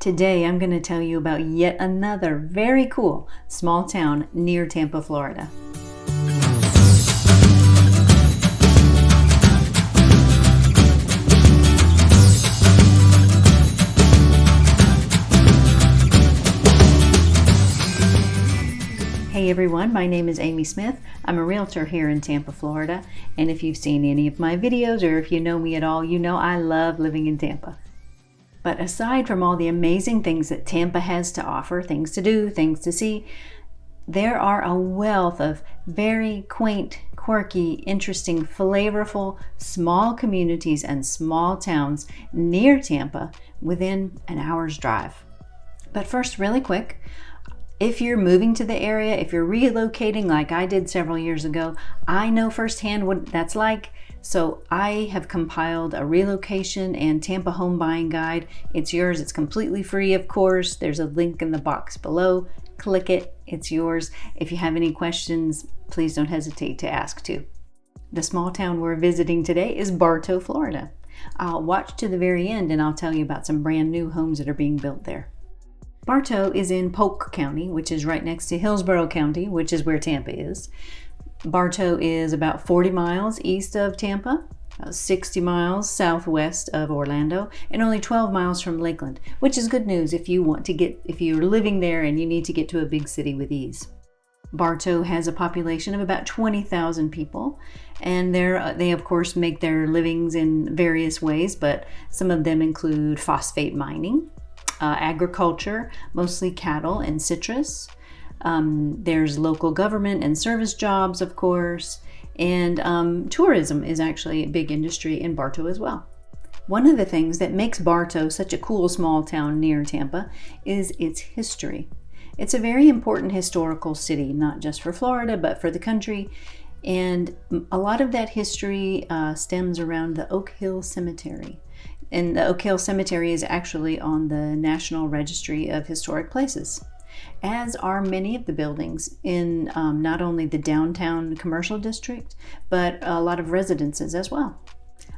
Today I'm going to tell you about yet another very cool small town near Tampa, Florida. Hey everyone, my name is Amy Smith. I'm a realtor here in Tampa, Florida, and if you've seen any of my videos or if you know me at all, you know I love living in Tampa. But aside from all the amazing things that Tampa has to offer, things to do, things to see, there are a wealth of very quaint, quirky, interesting, flavorful, small communities and small towns near Tampa within an hour's drive. But first, really quick, if you're moving to the area, if you're relocating like I did several years ago, I know firsthand what that's like. So I have compiled a relocation and Tampa home buying guide. It's yours. It's completely free, of course. There's a link in the box below. Click it. It's yours. If you have any questions, please don't hesitate to ask too. The small town we're visiting today is Bartow, Florida. I'll watch to the very end and I'll tell you about some brand new homes that are being built there. Bartow is in Polk County, which is right next to Hillsborough County, which is where Tampa is. Bartow is about 40 miles east of Tampa, 60 miles southwest of Orlando, and only 12 miles from Lakeland, which is good news if you're living there and you need to get to a big city with ease. Bartow has a population of about 20,000 people, and they of course make their livings in various ways, but some of them include phosphate mining, agriculture, mostly cattle and citrus. There's local government and service jobs, of course, and tourism is actually a big industry in Bartow as well. One of the things that makes Bartow such a cool small town near Tampa is its history. It's a very important historical city, not just for Florida, but for the country. And a lot of that history stems around the Oak Hill Cemetery. And the Oak Hill Cemetery is actually on the National Registry of Historic Places, as are many of the buildings in not only the downtown commercial district, but a lot of residences as well.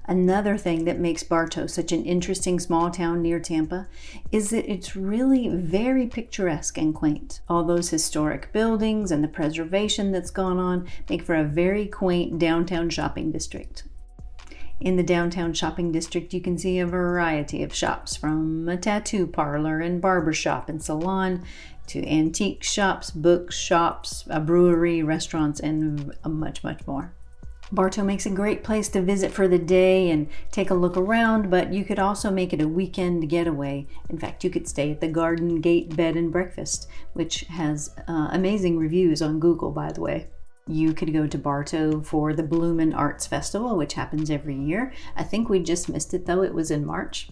Another thing that makes Bartow such an interesting small town near Tampa is that it's really very picturesque and quaint. All those historic buildings and the preservation that's gone on make for a very quaint downtown shopping district. In the downtown shopping district, you can see a variety of shops, from a tattoo parlor and barber shop and salon to antique shops, book shops, a brewery, restaurants, and much, much more. Bartow makes a great place to visit for the day and take a look around, but you could also make it a weekend getaway. In fact, you could stay at the Garden Gate Bed and Breakfast, which has amazing reviews on Google, by the way. You could go to Bartow for the Bloomin Arts Festival, which happens every year. I think we just missed it though, it was in March.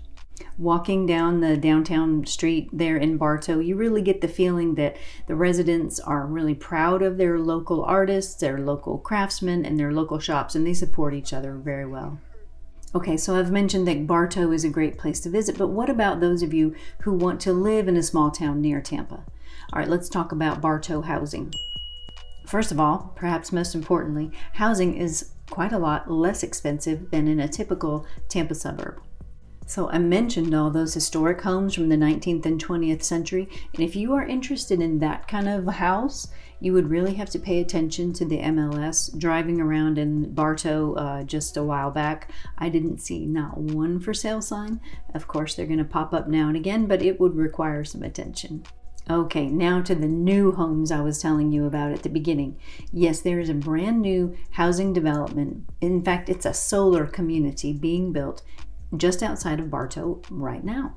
Walking down the downtown street there in Bartow, you really get the feeling that the residents are really proud of their local artists, their local craftsmen, and their local shops, and they support each other very well. Okay, so I've mentioned that Bartow is a great place to visit, but what about those of you who want to live in a small town near Tampa? All right, let's talk about Bartow housing. First of all, perhaps most importantly, housing is quite a lot less expensive than in a typical Tampa suburb. So I mentioned all those historic homes from the 19th and 20th century, and if you are interested in that kind of house, you would really have to pay attention to the MLS. Driving around in Bartow just a while back, I didn't see not one for sale sign. Of course, they're going to pop up now and again, but it would require some attention. Okay, now to the new homes I was telling you about at the beginning. Yes, there is a brand new housing development. In fact, it's a solar community being built just outside of Bartow right now.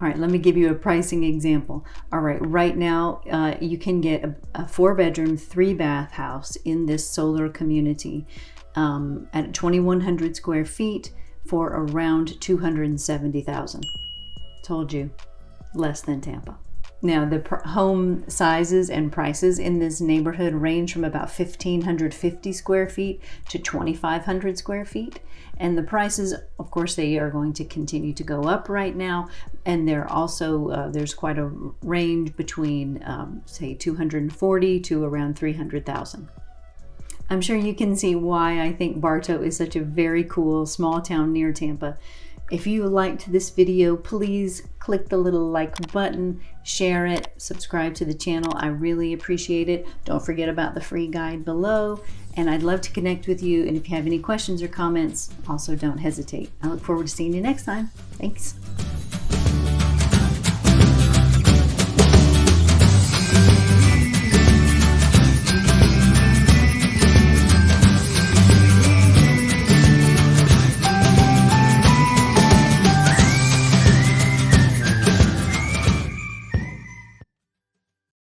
All right, let me give you a pricing example. All right, right now you can get a 4-bedroom, 3-bath house in this solar community at 2,100 square feet for around $270,000. Told you, less than Tampa. Now, the home sizes and prices in this neighborhood range from about 1,550 square feet to 2,500 square feet. And the prices, of course, they are going to continue to go up right now. And they're also, there's quite a range between, say, 240 to around 300,000. I'm sure you can see why I think Bartow is such a very cool small town near Tampa. If you liked this video, please click the little like button, share it, subscribe to the channel. I really appreciate it. Don't forget about the free guide below, and I'd love to connect with you. And if you have any questions or comments, also don't hesitate. I look forward to seeing you next time. Thanks.